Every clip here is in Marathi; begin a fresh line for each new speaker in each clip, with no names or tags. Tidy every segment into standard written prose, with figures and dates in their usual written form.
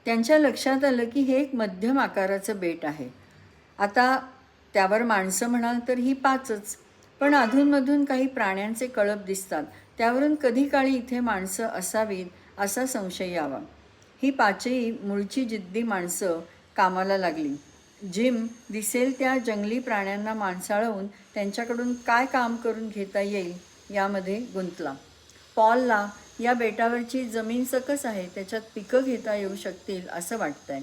त्यांच्या लक्षात आलं की हे एक मध्यम आकाराचं बेट आहे. आता त्यावर माणसं म्हणाल तर ही पाचच, पण अधूनमधून काही प्राण्यांचे कळप दिसतात. त्यावरून कधी काळी इथे माणसं असावीत असा संशय यावा. ही पाचही मूळची जिद्दी माणसं कामाला लागली. जिम दिसेल त्या जंगली प्राण्यांना माणसाळवून त्यांच्याकडून काय काम करून घेता येईल यामध्ये गुंतला. पॉलला या बेटावरची जमीन सकस आहे, त्याच्यात पिकं घेता येऊ शकतील असं वाटतंय.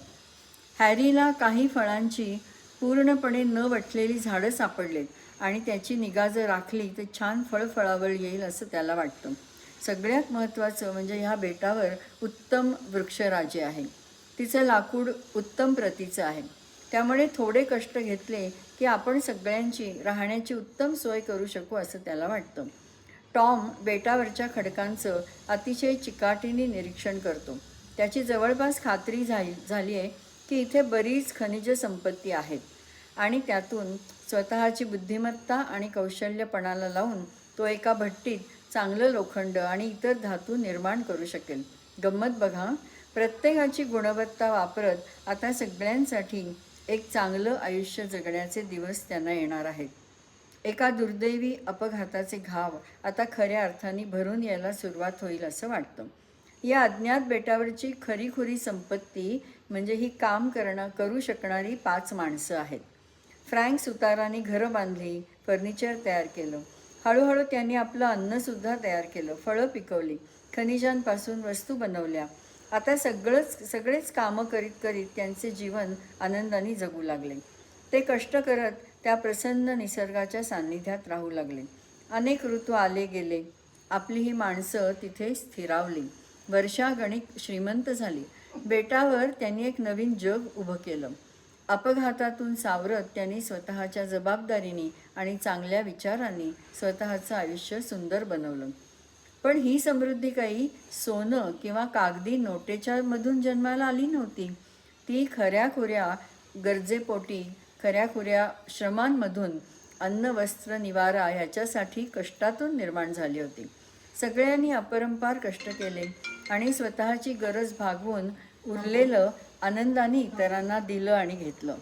हॅरीला काही फळांची पूर्णपणे न वटलेली झाडं सापडलेत आणि त्याची निगा जर राखली तर छान फळफळावळ येईल असं त्याला वाटतं. सगळ्यात महत्त्वाचं म्हणजे ह्या बेटावर उत्तम वृक्षराजी आहे. तिचं लाकूड उत्तम प्रतीचं आहे. त्यामुळे थोडे कष्ट घेतले की आपण सगळ्यांची राहण्याची उत्तम सोय करू शकू असं त्याला वाटतं. टॉम बेटावरच्या खडकांचं अतिशय चिकाटीने निरीक्षण करतो. त्याची जवळपास खात्री झाली आहे की इथे बरीच खनिज संपत्ती आहेत आणि त्यातून स्वतःची बुद्धिमत्ता आणि कौशल्यपणाला लावून तो एका भट्टीत चांगलं लोखंड आणि इतर धातू निर्माण करू शकेल. गंमत बघा, प्रत्येकाची गुणवत्ता वापरत आता सगळ्यांसाठी एक चांगलं आयुष्य जगण्याचे दिवस त्यांना येणार आहेत. एका दुर्दैवी अपघाताचे घाव आता खऱ्या अर्थाने भरून यायला सुरुवात होईल असं वाटतं. या अज्ञात बेटावरची खरीखुरी संपत्ती म्हणजे ही काम करू शकणारी 5 माणसं आहेत. फ्रँक सुतारांनी घरं बांधली, फर्निचर तयार केलं. हळूहळू त्यांनी आपलं अन्नसुद्धा तयार केलं, फळं पिकवली, खनिजांपासून वस्तू बनवल्या. आता सगळेच कामं करीत करीत त्यांचे जीवन आनंदाने जगू लागले. ते कष्ट करत त्या प्रसन्न निसर्गाच्या सान्निध्यात राहू लागले. अनेक ऋतू आले गेले. आपली ही माणसं तिथे स्थिरावली, वर्षागणिक श्रीमंत झाली. बेटावर त्यांनी एक नवीन जग उभं केलं. अपघातातून सावरत त्यांनी स्वतःच्या जबाबदारीने आणि चांगल्या विचारांनी स्वतःचं आयुष्य सुंदर बनवलं. पण ही समृद्धी काही सोनं किंवा कागदी नोटेच्या मधून जन्माला आली नव्हती. ती खऱ्याखुऱ्या गरजेपोटी, खऱ्याखुऱ्या श्रमांमधून, अन्न वस्त्र निवारा ह्याच्यासाठी कष्टातून निर्माण झाली होती. सगळ्यांनी अपरंपार कष्ट केले आणि स्वतःची गरज भागवून उरलेलं आनंदाने इतरांना दिलं आणि घेतलं.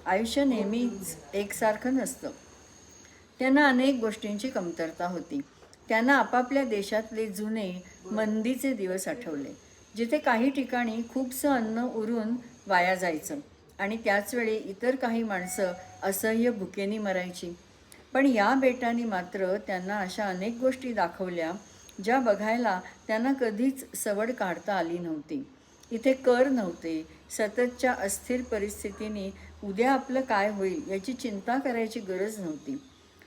आयुष्य नेहमीच एकसारखं नसतं. त्यांना अनेक गोष्टींची कमतरता होती. त्यांना आपापल्या देशातले जुने मंदीचे दिवस आठवले, जिथे काही ठिकाणी खूपसं अन्न उरून वाया जायचं आणि त्याचवेळी इतर काही माणसं असह्य भुकेने मरायची. पण या बेटाने मात्र त्यांना अशा अनेक गोष्टी दाखवल्या ज्या बघायला त्यांना कधीच सवड काढता आली नव्हती. इथे कर नव्हते. सततच्या अस्थिर परिस्थितीने उद्या आपलं काय होईल याची चिंता करायची गरज नव्हती.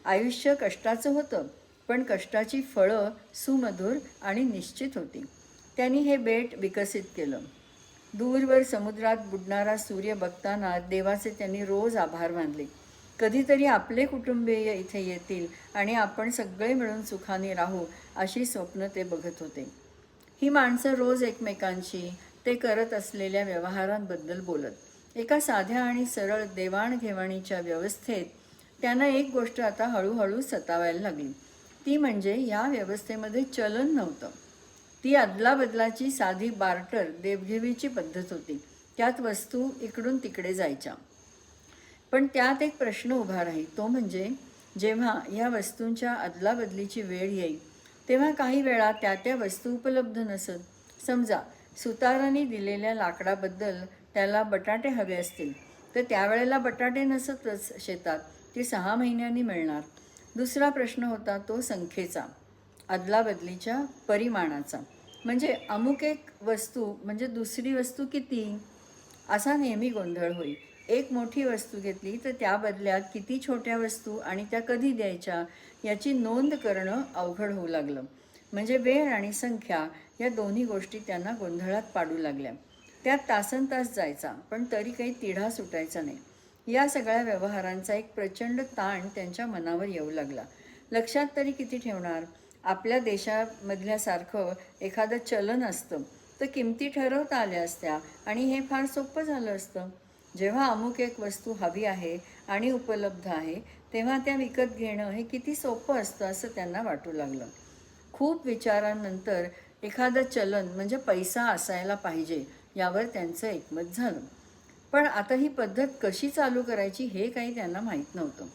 आयुष्य कष्टाचं होतं, पण कष्टाची फळं सुमधुर आणि निश्चित होती. त्यांनी हे बेट विकसित केलं. दूरवर समुद्रात बुडणारा सूर्य बघताना देवाचे त्यांनी रोज आभार मानले. कधीतरी आपले कुटुंबीय इथे येतील आणि आपण सगळे मिळून सुखाने राहू अशी स्वप्न ते बघत होते. ही माणसं रोज एकमेकांशी ते करत असलेल्या व्यवहारांबद्दल बोलत. एका साध्या आणि सरळ देवाणघेवाणीच्या व्यवस्थेत त्यांना एक गोष्ट आता हळूहळू सतावायला लागली. ती म्हणजे या व्यवस्थेमध्ये चलन नव्हतं. ती अदलाबदलाची साधी बार्टर देवघेवीची पद्धत होती. त्यात वस्तू इकडून तिकडे जायच्या. पण त्यात एक प्रश्न उभा राहील. तो म्हणजे जेव्हा या वस्तूंच्या अदलाबदलीची वेळ येईल तेव्हा काही वेळा त्या वस्तू उपलब्ध नसत. समजा सुतारांनी दिलेल्या लाकडाबद्दल त्याला बटाटे हवे असतील तर त्यावेळेला बटाटे नसतच शेतात, ते 6 महिन्यांनी मिळणार. दुसरा प्रश्न होता तो संख्येचा, अदलाबदलीच्या परिमाणाचा. म्हणजे अमुक एक वस्तू म्हणजे दुसरी वस्तू किती, असा नेहमी गोंधळ होईल. एक मोठी वस्तू घेतली तर त्या बदल्यात किती छोट्या वस्तू आणि त्या कधी द्यायच्या याची नोंद करणं अवघड होऊ लागलं. म्हणजे वेळ आणि संख्या या दोन्ही गोष्टी त्यांना गोंधळात पाडू लागल्या. त्यात तासनतास जायचा, पण तरी काही तिढा सुटायचा नाही. या सगळ्या व्यवहारांचा एक प्रचंड ताण त्यांच्या मनावर येऊ लागला. लक्षात तरी किती ठेवणार? आपल्या देशामधल्यासारखं एखादं चलन असतं तर किमती ठरवता आल्या असत्या आणि हे फार सोपं झालं असतं. जेव्हा अमुक एक वस्तू हवी आहे आणि उपलब्ध आहे तेव्हा त्या विकत घेणं हे किती सोपं असतं असं त्यांना वाटू लागलं. खूप विचारांनंतर एखादं चलन म्हणजे पैसा असायला पाहिजे यावर त्यांचं एकमत झालं. पण आता ही पद्धत कशी चालू करायची हे काही त्यांना माहीत नव्हतं.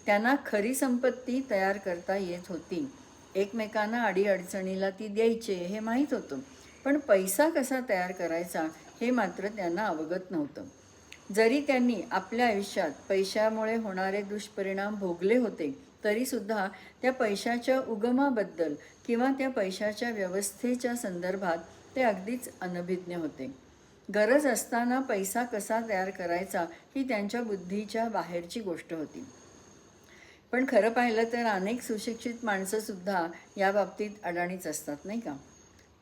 त्यांना खरी संपत्ती तयार करता येत होती, एकमेकांना अडीअडचणीला ती द्यायचे हे माहीत होतं, पण पैसा कसा तयार करायचा हे मात्र त्यांना अवगत नव्हतं. जरी त्यांनी आपल्या आयुष्यात पैशामुळे होणारे दुष्परिणाम भोगले होते, तरीसुद्धा त्या पैशाच्या उगमाबद्दल किंवा त्या पैशाच्या व्यवस्थेच्या संदर्भात ते अगदीच अनभिज्ञ होते. गरज असताना पैसा कसा तयार करायचा ही त्यांच्या बुद्धीच्या बाहेरची गोष्ट होती. पण खरं पाहिलं तर अनेक सुशिक्षित माणसंसुद्धा या बाबतीत अडाणीच असतात, नाही का?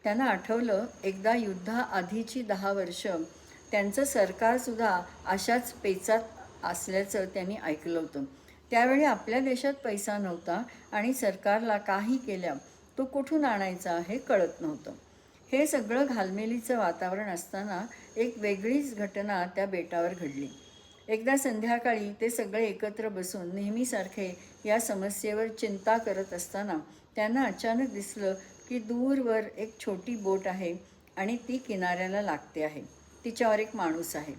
त्यांना आठवलं, एकदा युद्धाआधीची 10 वर्ष त्यांचं सरकारसुद्धा अशाच पेचात असल्याचं त्यांनी ऐकलं होतं. त्यावेळी आपल्या देशात पैसा नव्हता आणि सरकारला काही केल्या तो कुठून आणायचा हे कळत नव्हतं. हे सगळं घालमेलीचं वातावरण असताना एक वेगळीच घटना त्या बेटावर घडली. एकदा संध्याकाळी ते सगळे एकत्र बसून नेहमीसारखे या समस्येवर चिंता करत असताना त्यांना अचानक दिसलं की दूरवर एक छोटी बोट आहे आणि ती किनाऱ्याला लागते आहे. तिच्यावर एक माणूस आहे.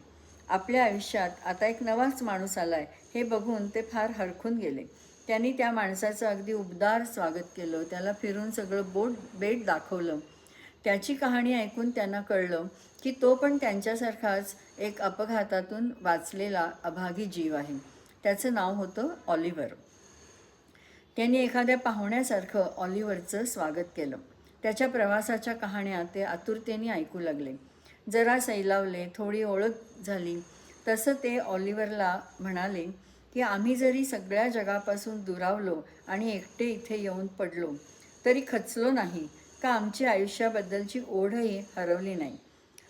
आपल्या आयुष्यात आता एक नवाच माणूस आला आहे हे बघून ते फार हरखून गेले. त्यांनी त्या माणसाचं अगदी उबदार स्वागत केलं, त्याला फिरून सगळं बेट दाखवलं. त्याची कहाणी ऐकून त्यांना कळलं की तो पण त्यांच्यासारखाच एक अपघातातून वाचलेला अभागी जीव आहे. त्याचं नाव होतं ऑलिव्हर. त्यांनी एखाद्या पाहुण्यासारखं ऑलिव्हरचं स्वागत केलं. त्याच्या प्रवासाच्या कहाण्या ते आतुरतेने ऐकू लागले. जरा सैलावले, थोडी ओळख झाली तसं ते ऑलिव्हरला म्हणाले की आम्ही जरी सगळ्या जगापासून दुरावलो आणि एकटे इथे येऊन पडलो तरी खचलो नाही का आमची आयुष्याबद्दलची ओढही हरवली नाही.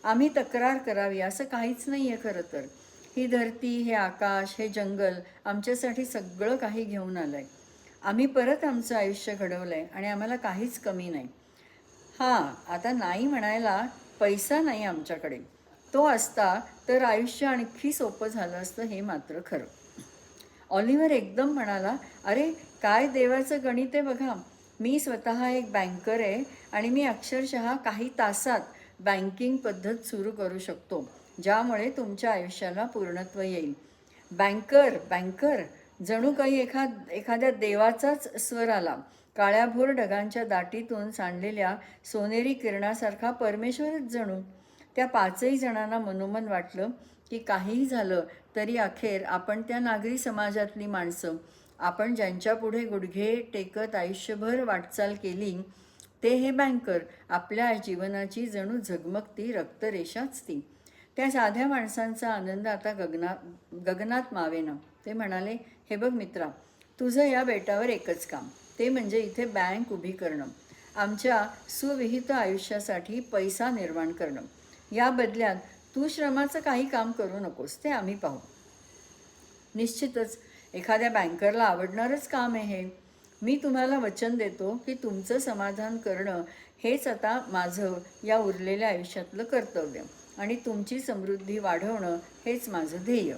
आम्ही तक्रार करावी असं काहीच नाही आहे खरं तर. ही धरती, हे आकाश, हे जंगल आमच्यासाठी सगळं काही घेऊन आलं आहे. आम्ही परत आमचं आयुष्य घडवलं आहे आणि आम्हाला काहीच कमी नाही. हां, आता नाही म्हणायला पैसा नाही आमच्याकडे. तो असता तर आयुष्य आणखी सोपं झालं असतं हे मात्र खरं. ऑलिव्हर एकदम म्हणाला, अरे काय देवाचं गणित आहे बघा. मी स्वतः एक बँकर आहे आणि मी अक्षरशः काही तासात बँकिंग पद्धत सुरू करू शकतो ज्यामुळे तुमच्या आयुष्याला पूर्णत्व येईल. बँकर बँकर जणू काही एखाद्या देवाचाच स्वर आला. काळ्याभोर ढगांच्या दाटीतून सांडलेल्या सोनेरी किरणासारखा परमेश्वरच जणू. त्या 5ही जणांना मनोमन वाटलं की काहीही झालं तरी अखेर आपण त्या नागरी समाजातली माणसं, आपण ज्यांच्या पुढे गुडघे टेकत आयुष्यभर वाटचाल केली, ते हे बँकर आपल्या जीवनाची जणू झगमगती रक्तरेषाच ती. त्या साध्या माणसांचा आनंद आता गगनात मावेना. ते म्हणाले, हे बघ मित्रा, तुझं या बेटावर एकच काम, ते म्हणजे इथे बँक उभी करणं, आमच्या सुविहित आयुष्यासाठी पैसा निर्माण करणं. या बदल्यात तू श्रमाचं काही काम करू नकोस, ते आम्ही पाहू. निश्चितच एखाद्या बँकरला आवडणारच काम आहे हे. मी तुम्हाला वचन देतो की तुमचं समाधान करणं हेच आता माझं या उरलेल्या आयुष्यातलं कर्तव्य आणि तुमची समृद्धी वाढवणं हेच माझं ध्येय.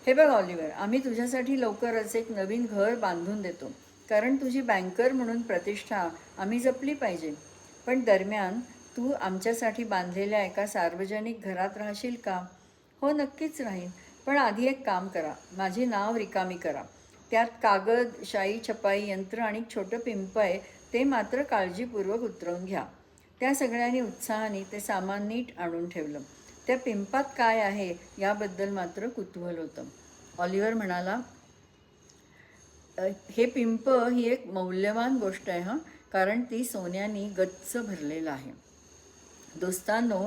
हे बघ ऑलिव्हर, आम्ही तुझ्यासाठी लवकरच एक नवीन घर बांधून देतो, कारण तुझी बँकर म्हणून प्रतिष्ठा आम्ही जपली पाहिजे. पण दरम्यान तू आमच्यासाठी बांधलेल्या एका सार्वजनिक घरात राहशील का? हो, नक्कीच राहीन. पण आधी एक काम करा, माझी नाव रिकामी करा. त्यात कागद, शाई छपाई यंत्र आणि छोटं पिंप आहे, ते मात्र काळजीपूर्वक उतरवून घ्या. त्या सगळ्यांनी उत्साहाने ते सामान नीट आणून ठेवलं. त्या पिंपात काय आहे याबद्दल मात्र कुतूहल होतं. ऑलिव्हर म्हणाला, हे पिंप ही एक मौल्यवान गोष्ट आहे हां, कारण ती सोन्याने गच्च भरलेलं आहे. दोस्तांनो,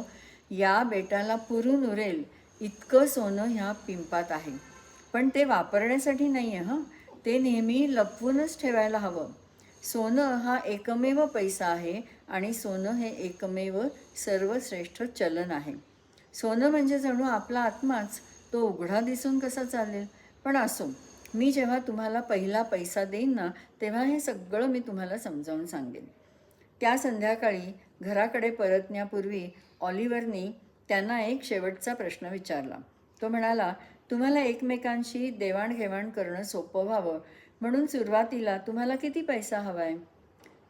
या बेटाला पुरून उरेल इतकं सोनं ह्या पिंपात आहे. पण ते वापरण्यासाठी नाही आहे हां, ते नेहमी लपवूनच ठेवायला हवं. सोनं हा एकमेव पैसा आहे आणि सोनं हे एकमेव सर्वश्रेष्ठ चलन आहे. सोनं म्हणजे जणू आपला आत्माच, तो उघडा दिसून कसा चालेल? पण असो, मी जेव्हा तुम्हाला पहिला पैसा देईन ना, तेव्हा हे सगळं मी तुम्हाला समजावून सांगेन. त्या संध्याकाळी घराकडे परतण्यापूर्वी ऑलिव्हरने त्यांना एक शेवटचा प्रश्न विचारला. तो म्हणाला, तुम्हाला एकमेकांशी देवाणघेवाण करणं सोपं व्हावं म्हणून सुरुवातीला तुम्हाला किती पैसा हवा आहे?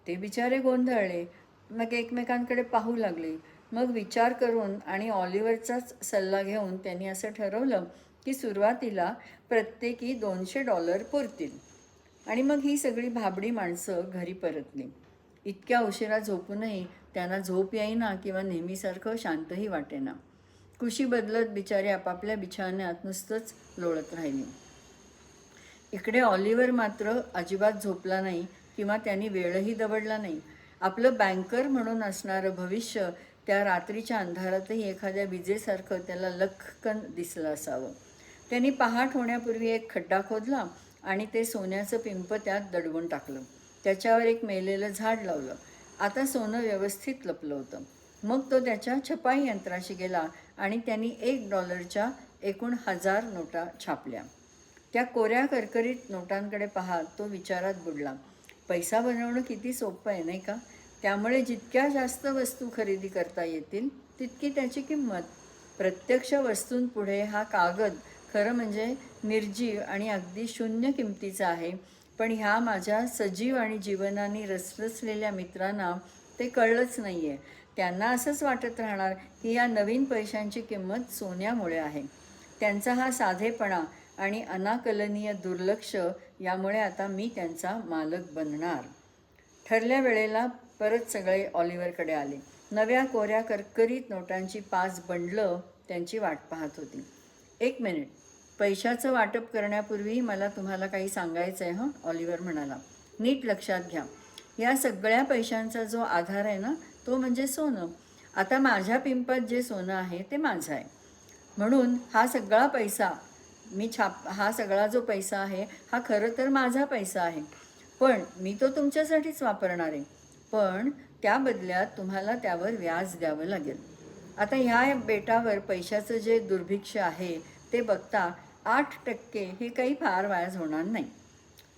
ते बिचारे गोंधळले. मग एकमेकांकडे पाहू लागले. मग विचार करून आणि ऑलिव्हरचाच सल्ला घेऊन त्यांनी असं ठरवलं की सुरुवातीला प्रत्येकी $200 पुरतील. आणि मग ही सगळी भाबडी माणसं घरी परतली. इतक्या उशिरा झोपूनही त्यांना झोप येईना किंवा नेहमीसारखं शांतही वाटेना. कुशी बदलत बिचारी आपापल्या बिछाण्यात नुसतंच लोळत राहिली. इकडे ऑलिव्हर मात्र अजिबात झोपला नाही किंवा त्यांनी वेळही दवडला नाही. आपलं बँकर म्हणून असणारं भविष्य त्या रात्रीच्या अंधारातही एखाद्या विजेसारखं त्याला लख्खन दिसलं असावं. त्यांनी पहाट होण्यापूर्वी एक खड्डा खोदला आणि ते सोन्याचं पिंप त्यात दडवून टाकलं. त्याच्यावर एक मेलेलं झाड लावलं. आता सोनं व्यवस्थित लपलं होतं. मग तो त्याच्या छपाई यंत्राशी गेला आणि त्यांनी $1च्या एकूण 1000 नोटा छापल्या. त्या कोऱ्या करकरीत नोटांकडे पाहत तो विचारात बुडला. पैसा बनवणं किती सोपं आहे नाही का? त्यामुळे जितक्या जास्त वस्तू खरेदी करता येतील तितकी त्याची किंमत. प्रत्यक्ष वस्तूंपुढे हा कागद खरं म्हणजे निर्जीव आणि अगदी शून्य किमतीचा आहे. पण ह्या माझ्या सजीव आणि जीवनाने रसरसलेल्या मित्रांना ते कळलंच नाही आहे. त्यांना असंच वाटत राहणार की या नवीन पैशांची किंमत सोन्यामुळे आहे. त्यांचा हा साधेपणा आणि अनाकलनीय दुर्लक्ष यामुळे आता मी त्यांचा मालक बनणार. ठरल्या वेळेला परत सगळे ऑलिव्हरकडे आले. नव्या कोऱ्या करकरीत नोटांची 5 बंडलं त्यांची वाट पाहत होती. 1 मिनिट, पैशाचं वाटप करण्यापूर्वी मला तुम्हाला काही सांगायचं आहे हं, ऑलिव्हर म्हणाला. नीट लक्षात घ्या. या सगळ्या पैशांचा जो आधार आहे ना, तो म्हणजे सोनं. आता माझ्या पिंपात जे सोनं आहे ते माझं आहे. म्हणून हा सगळा पैसा हा सगळा जो पैसा आहे हा खरं तर माझा पैसा आहे. पण मी तो तुमच्यासाठीच वापरणार आहे. पण त्या बदल्यात तुम्हाला त्यावर व्याज द्यावं लागेल. आता ह्या बेटावर पैशाचं जे दुर्भिक्ष आहे ते बघता 8% हे काही फार व्याज होणार नाही.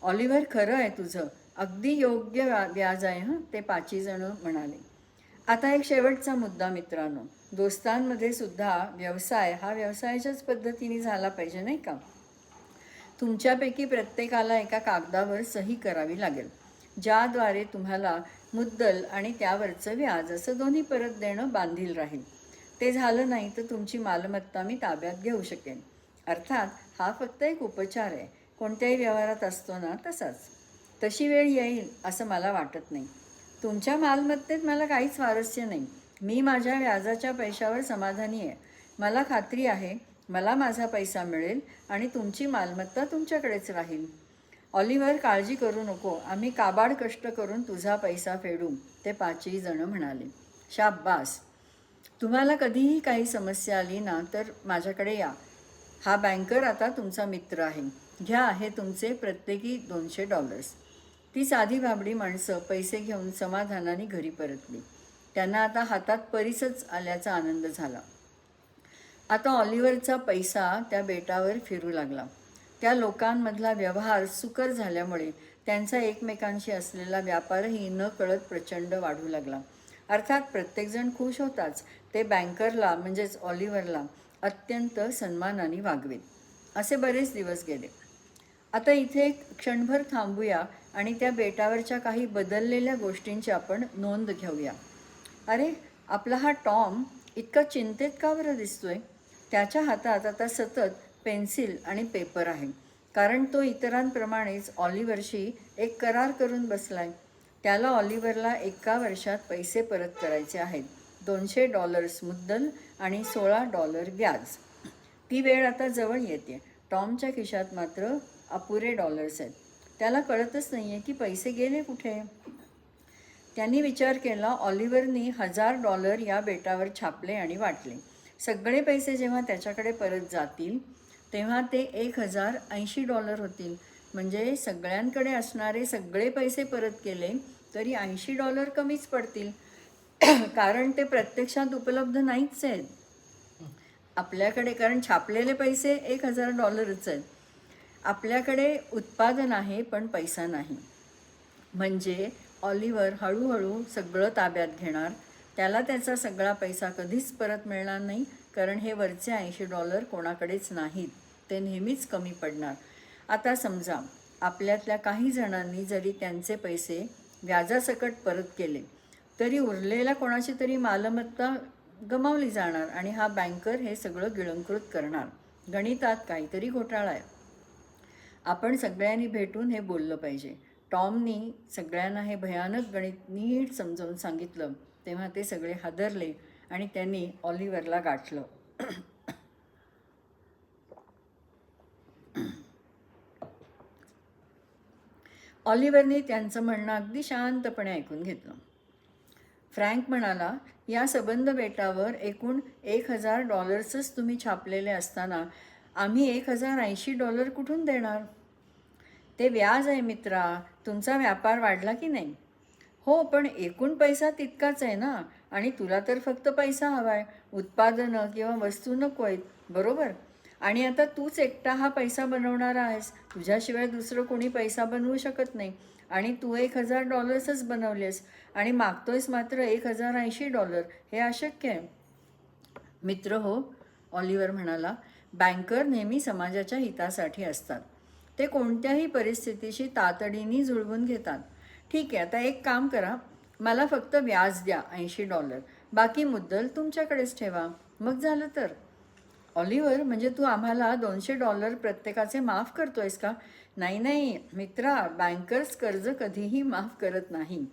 ऑलिव्हर, खरं आहे तुझं, अगदी योग्य व्याज आहे हं, ते 5 जण म्हणाले. आता एक शेवटचा मुद्दा मित्रांनो. दोस्तांमध्ये सुद्धा व्यवसाय हा व्यवसायाच्याच पद्धतीने झाला पाहिजे नाही का? तुमच्यापैकी प्रत्येकाला एका कागदावर सही करावी लागेल, ज्याद्वारे तुम्हाला मुद्दल आणि त्यावरचं व्याज असं दोन्ही परत देणं बांधील राहील. ते झालं नाही तर तुमची मालमत्ता मी ताब्यात घेऊ शकेन. अर्थात हा फक्त एक उपचार आहे, कोणत्याही व्यवहारात असतो ना तसाच. तशी वेळ येईल असं मला वाटत नाही. तुमच्या मालमत्तेत मला काहीच स्वारस्य नाही. मी माझ्या व्याजाच्या पैशावर समाधानी आहे. मला खात्री आहे मला माझा पैसा मिळेल आणि तुमची मालमत्ता तुमच्याकडेच राहील. ऑलिव्हर, काळजी करू नको, आम्ही काबाड कष्ट करून तुझा पैसा फेडू, ते 5ही जण म्हणाले. शाब्बास. तुम्हाला कधीही काही समस्या आली ना तर माझ्याकडे या. हा बँकर आता तुमचा मित्र आहे. घ्या हे तुमचे प्रत्येकी $200. ती साधी भाबडी माणसं पैसे घेऊन समाधानाने घरी परतली. त्यांना आता हातात परीसच आल्याचा आनंद झाला. आता ऑलिव्हरचा पैसा त्या बेटावर फिरू लागला. त्या लोकांमधला व्यवहार सुकर झाल्यामुळे त्यांचा एकमेकांशी असलेला व्यापारही न कळत प्रचंड वाढू लागला. अर्थात प्रत्येकजण खुश होताच. ते बँकरला म्हणजेच ऑलिव्हरला अत्यंत सन्मानाने वागवेत. असे बरेच दिवस गेले. आता इथे एक क्षणभर थांबूया आणि त्या बेटावरच्या काही बदललेल्या गोष्टींची आपण नोंद घेऊया. अरे, आपला हा टॉम इतका चिंतेत का बरं दिसतोय? त्याच्या हातात आता सतत पेन्सिल आणि पेपर आहे, कारण तो इतरांप्रमाणेच ऑलिव्हरशी एक करार करून बसलाय. त्याला ऑलिव्हरला 1 वर्षात पैसे परत करायचे आहेत. $200 मुद्दल आणि $16 व्याज. ती वेळ आता जवळ येते. टॉमच्या खिशात मात्र अपुरे डॉलर्स आहेत. त्याला कळतच नाही आहे की पैसे गेले कुठे. त्यांनी विचार केला. ऑलिव्हरनी $1000 या बेटावर छापले आणि वाटले. सगळे पैसे जेव्हा त्याच्याकडे परत जातील तेव्हा ते $1080 होतील. म्हणजे सगळ्यांकडे असणारे सगळे पैसे परत केले तरी $80 कमीच पडतील, कारण ते प्रत्यक्षात उपलब्ध नाहीच आहेत आपल्याकडे, कारण छापलेले पैसे $1000च आहेत. आपल्याकडे उत्पादन आहे पण पैसा नाही. म्हणजे ऑलिव्हर हळूहळू सगळं ताब्यात घेणार. त्याला त्याचा सगळा पैसा कधीच परत मिळणार नाही, कारण हे वरचे $80 कोणाकडेच नाहीत. ते नेहमीच कमी पडणार. आता समजा आपल्यातल्या काही जणांनी जरी त्यांचे पैसे व्याजासकट परत केले तरी उरलेला कोणाची तरी मालमत्ता गमावली जाणार आणि हा बँकर हे सगळं गिळंकृत करणार. गणितात काहीतरी घोटाळा आहे. आपण सगळ्यांनी भेटून हे बोललं पाहिजे. टॉमनी सगळ्यांना हे भयानक गणित नीट समजावून सांगितलं. तेव्हा ते सगळे हादरले आणि त्यांनी ऑलिव्हरला गाठलं. ऑलिव्हरने त्यांचं म्हणणं अगदी शांतपणे ऐकून घेतलं. फ्रँक म्हणाला, या सबंध बेटावर एकूण $1,000 तुम्ही छापलेले असताना आम्ही $1,080 कुठून देणार? ते व्याज आहे मित्रा. तुमचा व्यापार वाढला की नाही? हो, पण एकूण पैसा तितकाच आहे ना. आणि तुला तर फक्त पैसा हवा आहे, उत्पादनं किंवा वस्तू नको आहेत, बरोबर? आणि आता तूच एकटा हा पैसा बनवणारा आहेस. तुझ्याशिवाय दुसरं कोणी पैसा बनवू शकत नाही. आणि तू $1,000च बनवलेस आणि मागतोयस मात्र $1,080. हे अशक्य आहे. मित्र हो, ऑलिव्हर म्हणाला, बँकर नेहमी समाजाच्या हितासाठी असतात. ते कोणत्याही परिस्थितीशी तातडीने जुळवून घेतात. ठीक आहे, आता एक काम करा, मला फक्त व्याज द्या $80. बाकी मुद्दल तुमच्याकडेच ठेवा. मग झालं तर. ऑलिव्हर, म्हणजे तू आम्हाला $200 प्रत्येकाचे माफ करतोयस का? नाही नाही मित्रा, बँकर्स कर्ज कधीही माफ करत नाही.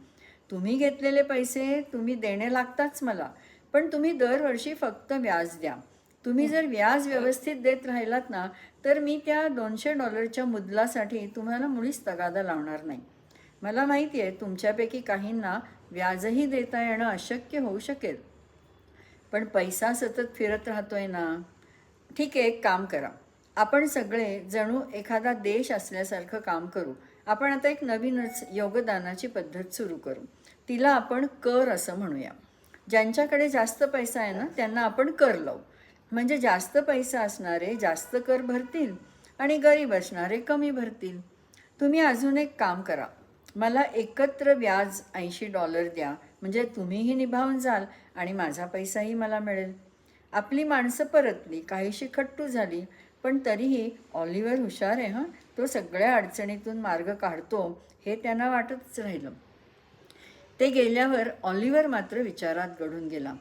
तुम्ही घेतलेले पैसे तुम्ही देणे लागताच मला, पण तुम्ही दरवर्षी फक्त व्याज द्या. तुम्ही जर व्याज व्यवस्थित देत राहिलात ना, तर मी त्या $200च्या मुद्दलासाठी तुम्हाला मुळीच तगादा लावणार नाही. मला माहिती आहे तुमच्यापैकी काहींना व्याजही देता येणं अशक्य होऊ शकेल, पण पैसा सतत फिरत राहतोय ना. ठीक आहे, एक काम करा, आपण सगळे जणू एखादा देश असल्यासारखं काम करू. आपण आता एक नवीनच योगदानाची पद्धत सुरू करू. तिला आपण कर असं म्हणूया. ज्यांच्याकडे जास्त पैसा आहे ना, त्यांना आपण कर लावू. म्हणजे जास्त पैसा असणारे जास्त कर भरतील आणि गरीब असणारे कमी भरतील. तुम्ही अजून एक काम करा, मला एकत्र व्याज $80 द्या. म्हणजे तुम्हीही निभावून जाल आणि माझा पैसाही मला मिळेल. आपली माणसं परतली, काहीशी खट्टू झाली, पण तरीही ऑलिव्हर हुशार आहे. तो सगळ्या अडचणीतून मार्ग काढतो हे त्यांना वाटतच राहिलं. ते गेल्यावर ऑलिव्हर मात्र विचारात गढून गेला.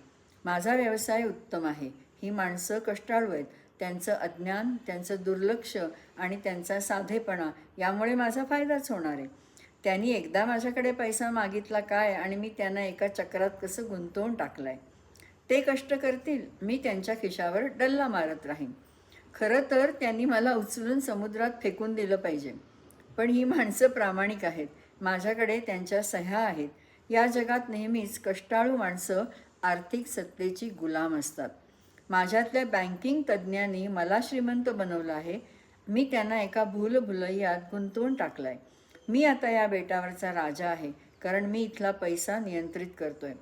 माझा व्यवसाय उत्तम आहे, ही माणसं कष्टाळू आहेत, त्यांचं अज्ञान, त्यांचं दुर्लक्ष आणि त्यांचा साधेपणा यामुळे माझा फायदाच होणार आहे. त्यांनी एकदा माझ्याकडे पैसा मागितला काय आणि मी त्यांना एका चक्रात कसं गुंतवून टाकलं आहे. ते कष्ट करतील, मी त्यांच्या खिशावर डल्ला मारत राहीन. खरं तर त्यांनी मला उचलून समुद्रात फेकून दिलं पाहिजे, पण ही माणसं प्रामाणिक आहेत. माझ्याकडे त्यांच्या सह्या आहेत. या जगात नेहमीच कष्टाळू माणसं आर्थिक सत्तेची गुलाम असतात. माझ्यातल्या बँकिंग तज्ज्ञांनी मला श्रीमंत बनवलं आहे. मी त्यांना एका भूलभुलैयात गुंतवून टाकलं आहे. मी आता या बेटावरचा राजा आहे, कारण मी इथला पैसा नियंत्रित करतोय.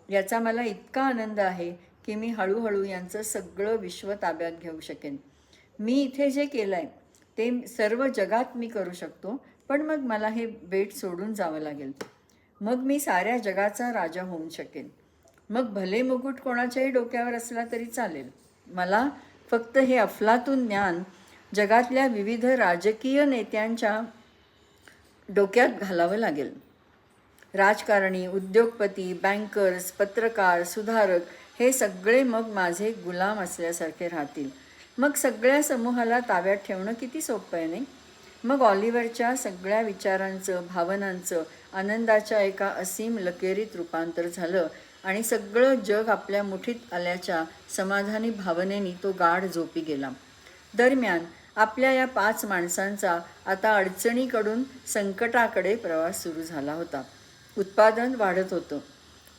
याचा मला इतका आनंद आहे की मी हळूहळू यांचं सगळं विश्व ताब्यात घेऊ शकेन. मी इथे जे केलं आहे ते सर्व जगात मी करू शकतो, पण मग मला हे बेट सोडून जावं लागेल. मग मी साऱ्या जगाचा राजा होऊन शकेन. मग भले मुकुट कोणाच्याही डोक्यावर असला तरी चालेल. मला फक्त हे अफलातून ज्ञान जगातल्या विविध राजकीय नेत्यांच्या डोक्यात घालावं लागेल. राजकारणी, उद्योगपती, बँकर्स, पत्रकार, सुधारक हे सगळे मग माझे गुलाम असल्यासारखे राहतील. मग सगळ्या समूहाला ताब्यात ठेवणं किती सोपं आहे नाही? मग ऑलिव्हरच्या सगळ्या विचारांचं, भावनांचं आनंदाच्या एका असीम लकेरीत रूपांतर झालं आणि सगळं जग आपल्या मुठीत आल्याच्या समाधानी भावनेने तो गाढ झोपी गेला. दरम्यान आपल्या या 5 माणसांचा आता अडचणीकडून संकटाकडे प्रवास सुरू झाला होता. उत्पादन वाढत होतं.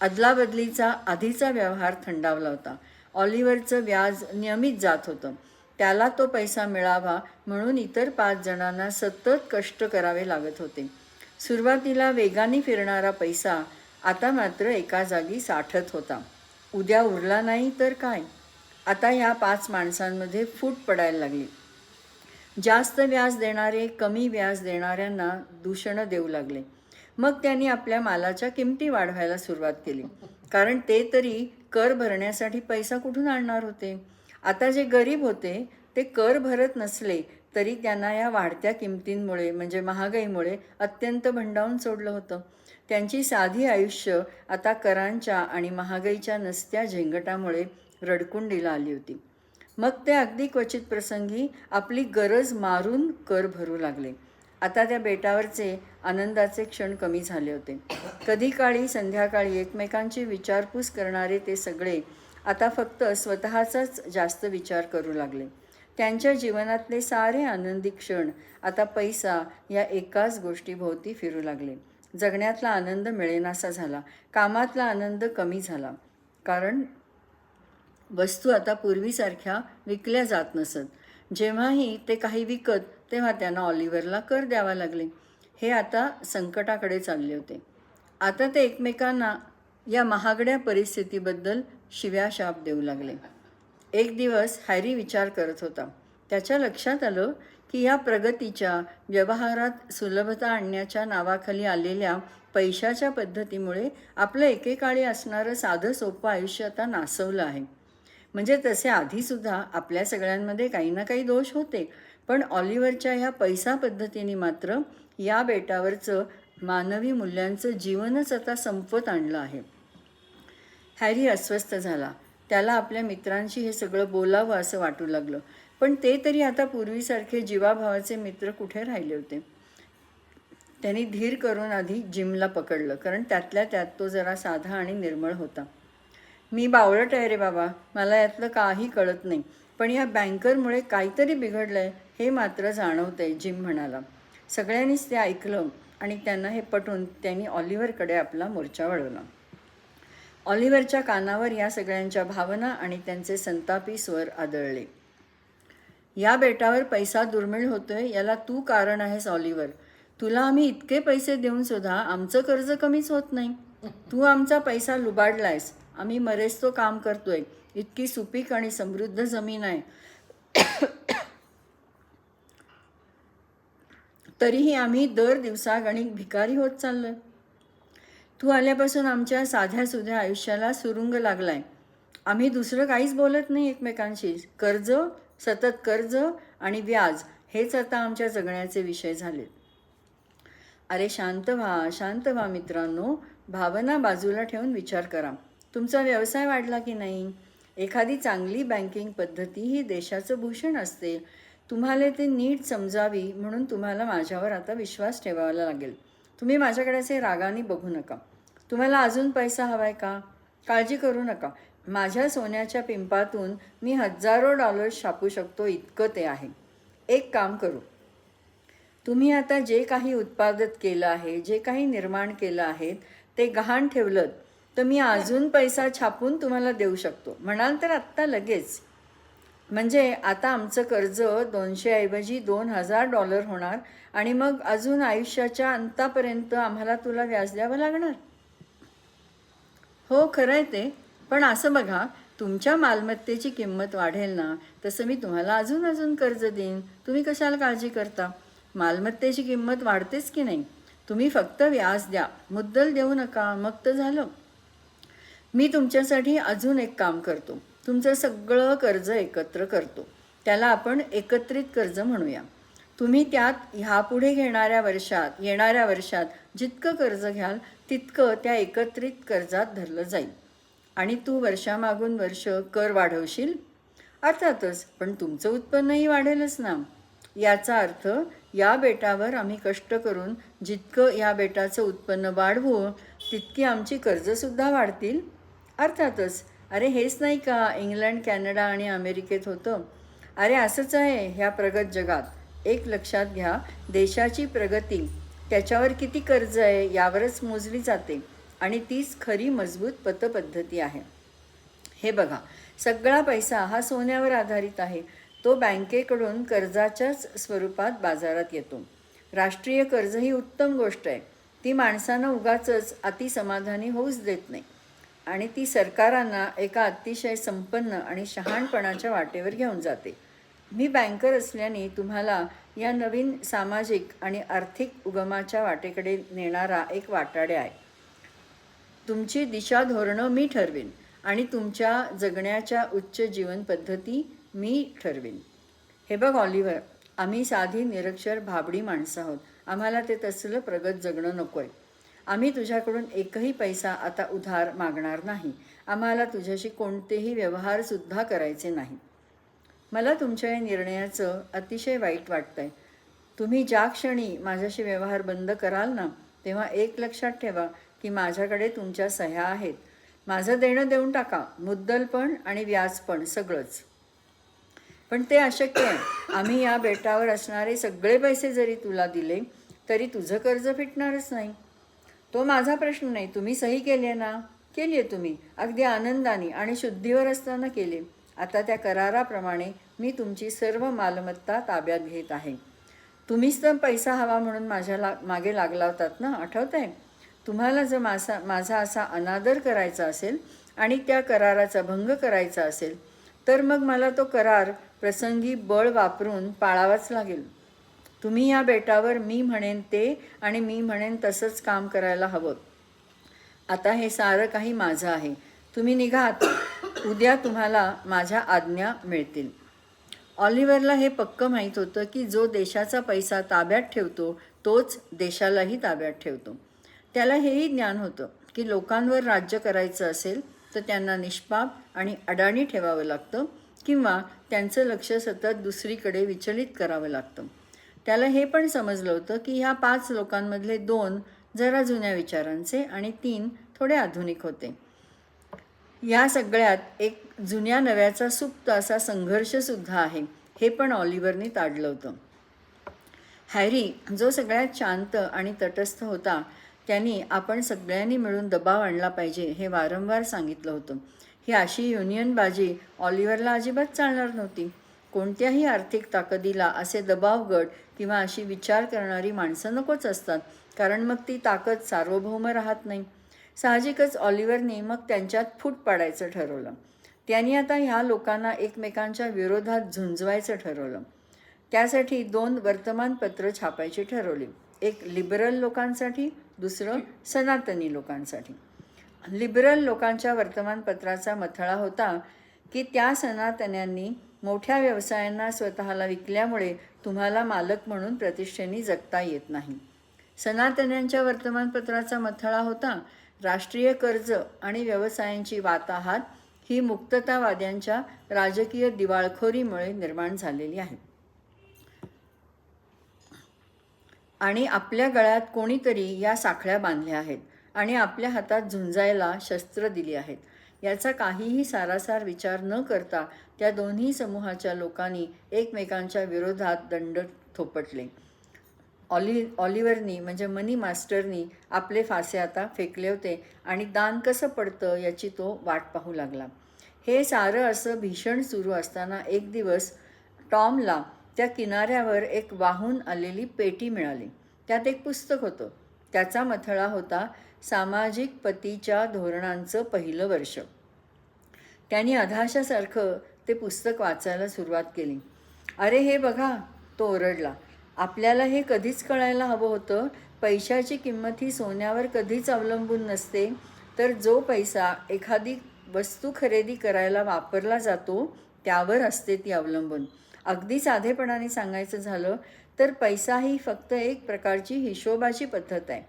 अदलाबदलीचा आधीचा व्यवहार थंडावला होता. ऑलिव्हरचं व्याज नियमित जात होतं. त्याला तो पैसा मिळावा म्हणून इतर 5 जणांना सतत कष्ट करावे लागत होते. सुरुवातीला वेगाने फिरणारा पैसा आता मात्र एका जागी साठत होता. उद्या उरला नाही तर काय? आता ह्या 5 माणसांमध्ये फूट पडायला लागली. जास्त व्याज देणारे कमी व्याज देणाऱ्यांना दूषणं देऊ लागले. मग त्यांनी आपल्या मालाच्या किमती वाढवायला सुरुवात केली, कारण ते तरी कर भरण्यासाठी पैसा कुठून आणणार होते. आता जे गरीब होते ते कर भरत नसले तरी त्यांना या वाढत्या किमतींमुळे म्हणजे महागाईमुळे अत्यंत भंडावून सोडलं होतं. त्यांची साधी आयुष्य आता करांच्या आणि महागाईच्या नसत्या झेंगटामुळे रडकुंडीला आली होती. मग ते अगदी क्वचित प्रसंगी आपली गरज मारून कर भरू लागले. आता त्या बेटावरचे आनंदाचे क्षण कमी झाले होते. कधी काळी संध्याकाळी एकमेकांची विचारपूस करणारे ते सगळे आता फक्त स्वतःचाच जास्त विचार करू लागले. त्यांच्या जीवनातले सारे आनंदी क्षण आता पैसा या एकाच गोष्टीभोवती फिरू लागले. जगण्यातला आनंद मिळेनासा झाला. कामातला आनंद कमी झाला. कारण वस्तू आता पूर्वीसारख्या विकल्या जात नसत. जेव्हाही ते काही विकत तेव्हा त्यांना ऑलिव्हरला कर द्यावा लागले. हे आता संकटाकडे चालले होते. आता ते एकमेकांना या महागड्या परिस्थितीबद्दल शिव्याशाप देऊ लागले. एक दिवस हॅरी विचार करत होता. त्याच्या लक्षात आलं की या प्रगतीच्या, व्यवहारात सुलभता आणण्याच्या नावाखाली आलेल्या पैशाच्या पद्धतीमुळे आपलं एकेकाळी असणारं साधं सोपं आयुष्य आता नासवलं आहे. म्हणजे तसे आधीसुद्धा आपल्या सगळ्यांमध्ये काही ना काही दोष होते, पण ऑलिव्हरच्या ह्या पैसा पद्धतीने मात्र या बेटावरचं मानवी मूल्यांचं जीवनच आता संपवत आणलं आहे. हॅरी अस्वस्थ झाला. त्याला आपल्या मित्रांशी हे सगळं बोलावं असं वाटू लागलं, पण ते तरी आता पूर्वीसारखे जीवाभावाचे मित्र कुठे राहिले होते. त्यांनी धीर करून आधी जिमला पकडलं, कारण त्यातल्या त्यात तो जरा साधा आणि निर्मळ होता. मी बावळट आहे रे बाबा, मला यातलं काही कळत नाही, पण या बँकरमुळे काहीतरी बिघडलं आहे हे मात्र जाणवतं आहे, जिम म्हणाला. सगळ्यांनीच ते ऐकलं आणि त्यांना हे पटून त्यांनी ऑलिव्हरकडे आपला मोर्चा वळवला. ऑलिव्हरच्या कानावर या सगळ्यांच्या भावना आणि त्यांचे संतापी स्वर आदळले. या बेटावर पैसा दुर्मिळ होतोय याला तू कारण आहेस ऑलिव्हर. तुला आम्ही इतके पैसे देऊन सुद्धा आमचं कर्ज कमीच होत नाही. तू आमचा पैसा लुबाडलायस. आम्ही मरेच तो काम करतोय. इतकी सुपीक आणि समृद्ध जमीन आहे, तरीही आम्ही दर दिवसागणिक भिकारी होत चाललोय. तू आल्यापासून आमच्या साध्या सुध्या आयुष्याला सुरुंग लागलाय. आम्ही दुसरं काहीच बोलत नाही एकमेकांशी. कर्ज, सतत कर्ज आणि व्याज हेच आता आमच्या जगण्याचे विषय झालेत. अरे शांत व्हा मित्रांनो. भावना बाजूला ठेवून विचार करा. तुमचा व्यवसाय वाढला की नाही? एखादी चांगली बँकिंग पद्धती ही देशाचं भूषण असते. तुम्हाला ते नीट समजावी म्हणून तुम्हाला माझ्यावर आता विश्वास ठेवावा लागेल. तुम्ही माझ्याकडे असे रागाने बघू नका. तुम्हाला अजून पैसा हवा आहे का? काळजी करू नका. माझ्या सोन्याच्या पिंपातून मी $1000 छापू शकतो इतकं ते आहे. एक काम करू. तुम्ही आता जे काही उत्पादित केलं आहे, जे काही निर्माण केलं आहे ते गहाण ठेवलं तर मी अजून पैसा छापून तुम्हाला देऊ शकतो. म्हणाल तर आत्ता लगेच. म्हणजे आता आमचं कर्ज 200 ऐवजी $2000 होणार आणि मग अजून आयुष्याच्या अंतापर्यंत आम्हाला तुला व्याज द्यावं लागणार. हो खरं आहे ते, पण असं बघा, तुमच्या मालमत्तेची किंमत वाढेल ना, तसं मी तुम्हाला अजून अजून कर्ज देईन. तुम्ही कशाला काळजी करता? मालमत्तेची किंमत वाढतेच की नाही. तुम्ही फक्त व्याज द्या, मुद्दल देऊ नका, मग तर झालं. मी तुमच्यासाठी अजून एक काम करतो. तुमचं सगळं कर्ज एकत्र करतो. त्याला आपण एकत्रित कर्ज म्हणूया. तुम्ही त्यात ह्यापुढे येणाऱ्या वर्षात जितकं कर्ज घ्याल तितकं त्या एकत्रित कर्जात धरलं जाईल. आणि तू वर्षामागून वर्ष कर वाढवशील. अर्थातच, पण तुमचं उत्पन्नही वाढेलच ना. याचा अर्थ या बेटावर आम्ही कष्ट करून जितकं या बेटाचं उत्पन्न वाढवू तितकी आमची कर्जसुद्धा वाढतील. अर्थातच. अरे हेच नाही का इंग्लंड, कॅनडा आणि अमेरिकेत होतं? अरे असंच आहे ह्या प्रगत जगात. एक लक्षात घ्या, देशाची प्रगती त्याच्यावर किती कर्ज आहे यावरच मोजली जाते आणि तीच खरी मजबूत पतपद्धती आहे. हे बघा, सगळा पैसा हा सोन्यावर आधारित आहे. तो बँकेकडून कर्जाच्याच स्वरूपात बाजारात येतो. राष्ट्रीय कर्ज ही उत्तम गोष्ट आहे. ती माणसांना उगाचच अतिसमाधानी होऊच देत नाही आणि ती सरकारांना एका अतिशय संपन्न आणि शहाणपणाच्या वाटेवर घेऊन जाते. मी बँकर असल्याने तुम्हाला या नवीन सामाजिक आणि आर्थिक उगमाच्या वाटेकडे नेणारा एक वाटाडे आहे. तुमची दिशा धोरणं मी ठरवीन आणि तुमच्या जगण्याच्या उच्च जीवन पद्धती मी ठरवीन. हे बघ ऑलिव्हर, आम्ही साधी निरक्षर भाबडी माणसं आहोत. आम्हाला ते तसलं प्रगत जगणं नको आहे. आम्ही तुझ्याकडून एकही पैसा आता उधार मागणार नाही. आम्हाला तुझ्याशी कोणतेही व्यवहारसुद्धा करायचे नाही. मला तुमच्या या निर्णयाचं अतिशय वाईट वाटतं आहे. तुम्ही ज्या क्षणी माझ्याशी व्यवहार बंद कराल ना, तेव्हा एक लक्षात ठेवा की माझ्याकडे तुमच्या सह्या आहेत. माझं देणं देऊन टाका, मुद्दल पण आणि व्याज पण, सगळंच. पण ते अशक्य आहे. आम्ही या बेटावर असणारे सगळे पैसे जरी तुला दिले तरी तुझं कर्ज फिटणारच नाही. तो माझा प्रश्न नाही. तुम्ही सही केली आहे ना? केली आहे तुम्ही, अगदी आनंदाने आणि शुद्धीवर असताना केली. आता त्या कराराप्रमाणे मी तुमची सर्व मालमत्ता ताब्यात घेत आहे. तुम्हीच तर पैसा हवा म्हणून मागे लागला होतात ना, आठवत आहे? तुम्हाला जर माझा असा अनादर करायचा असेल आणि त्या कराराचा भंग करायचा असेल तर मग मला तो करार प्रसंगी बळ वापरून पाळावाच लागेल. तुम्ही या बेटावर मी म्हणेन ते आणि मी म्हणेन तसंच काम करायला हवं. आता हे सारं काही माझं आहे. तुम्ही निघा आता. उद्या तुम्हाला माझ्या आज्ञा मिळतील. ऑलिव्हरला हे पक्क माहीत होतं की जो देशाचा पैसा ताब्यात ठेवतो तोच देशालाही ताब्यात ठेवतो. त्याला हेही ज्ञान होतं की लोकांवर राज्य करायचं असेल तर त्यांना निष्पाप आणि अडाणी ठेवावं लागतं किंवा त्यांचं लक्ष सतत दुसरीकडे विचलित करावं लागतं. त्याला हे पण समजलं होतं की ह्या 5 लोकांमधले 2 जरा जुन्या विचारांचे आणि 3 थोडे आधुनिक होते. या सगळ्यात एक जुन्या नव्याचा सुप्त असा संघर्षसुद्धा आहे, हे पण ऑलिव्हरने ताडलं होतं. हॅरी, जो सगळ्यात शांत आणि तटस्थ होता, त्यांनी आपण सगळ्यांनी मिळून दबाव आणला पाहिजे हे वारंवार सांगितलं होतं. ही अशी युनियनबाजी ऑलिव्हरला अजिबात चालणार नव्हती. कोणत्याही आर्थिक ताकदीला असे दबाव गट किंवा अशी विचार करणारी माणसं नकोच असतात, कारण मग ती ताकद सार्वभौम राहत नाही. साहजिकच ऑलिव्हरने मग त्यांच्यात फूट पाडायचं ठरवलं. त्यांनी आता ह्या लोकांना एकमेकांच्या विरोधात झुंजवायचं ठरवलं. त्यासाठी 2 वर्तमानपत्र छापायची ठरवली. एक लिबरल लोकांसाठी, दुसरं सनातनी लोकांसाठी. लिबरल लोकांच्या वर्तमानपत्राचा मथळा होता की त्या सनातन्यांनी मोठ्या व्यवसायांना स्वतःला विकल्यामुळे तुम्हाला मालक म्हणून प्रतिष्ठेने जगता येत नाही. सनातन्यांच्या वर्तमानपत्राचा मथळा होता राष्ट्रीय कर्ज आणि व्यवसायांची वाताहात ही मुक्ततावाद्यांच्या राजकीय दिवाळखोरीमुळे निर्माण झालेली आहे आणि आपल्या गळ्यात कोणीतरी या साखळ्या बांधल्या आहेत आणि आपल्या हातात झुंजायला शस्त्र दिली आहेत. याचा काहीही सारासार विचार न करता त्या दोन्ही समूहाच्या लोकांनी एकमेकांच्या विरोधात दंड थोपटले. ऑलिव्हरनी म्हणजे मनी मास्टरनी आपले फासे आता फेकले होते आणि दान कसं पडतं याची तो वाट पाहू लागला. हे सारं असं भीषण सुरू असताना एक दिवस टॉमला त्या किनाऱ्यावर एक वाहून आलेली पेटी मिळाली. त्यात एक पुस्तक होतं. त्याचा मथळा होता सामाजिक पतीच्या धोरणांचं पहिलं वर्ष. त्यांनी अधाशासारखं ते पुस्तक वाचायला सुरुवात केली. अरे हे बघा, तो ओरडला. आपल्याला हे कधीच कळायला हवं होतं. पैशाची किंमत ही सोन्यावर कधीच अवलंबून नसते, तर जो पैसा एखादी वस्तू खरेदी करायला वापरला जातो त्यावर असते ती अवलंबून. अगदी साधेपणाने सांगायचं झालं तर पैसा ही फक्त एक प्रकारची हिशोबाची पद्धत आहे.